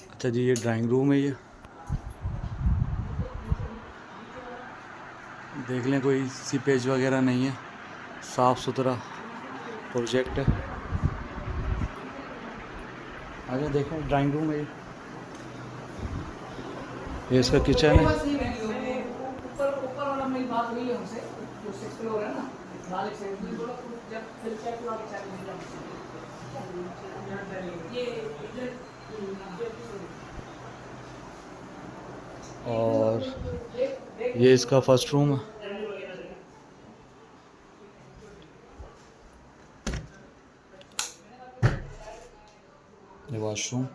अच्छा जी, ये drawing room है। ये देख लें, कोई सीपेज वगैरह नहीं है, साफ़ सुथरा प्रोजेक्ट है। आगे देखें, ड्राइंग रूम है ये इसका किचन है। और ये इसका फर्स्ट रूम है। ये वॉशरूम।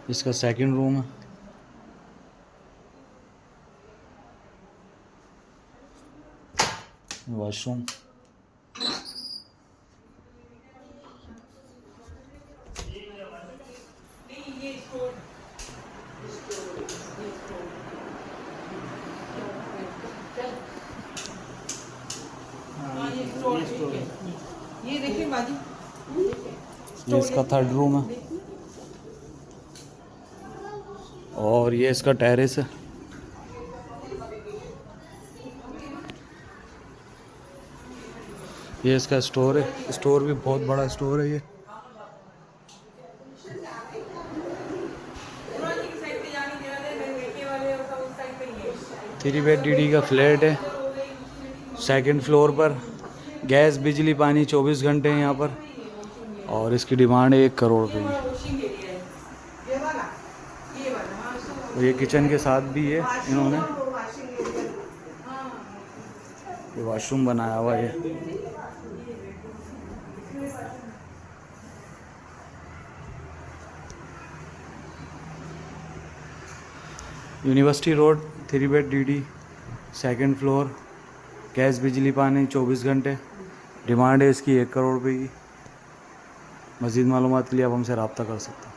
इसका सेकंड रूम है। वॉशरूम। ये देखिए बाजी, ये इसका थर्ड रूम है। और ये इसका टेरेस है। ये इसका स्टोर है। स्टोर भी बहुत बड़ा स्टोर है ये। थ्री बेड DD का फ्लैट है, सेकंड फ्लोर पर। गैस बिजली पानी 24 घंटे हैं यहाँ पर। और इसकी डिमांड है 1 करोड़ रुपये की। और ये किचन के साथ भी है इन्होंने, ये वॉशरूम बनाया हुआ है। University road, 3 bed DD, second floor. Gas बिजली पानी 24 घंटे। डिमांड है इसकी 1 करोड़ रुपये की। मज़ीद मालूमात के लिए आप हमसे रब्ता कर सकते हैं।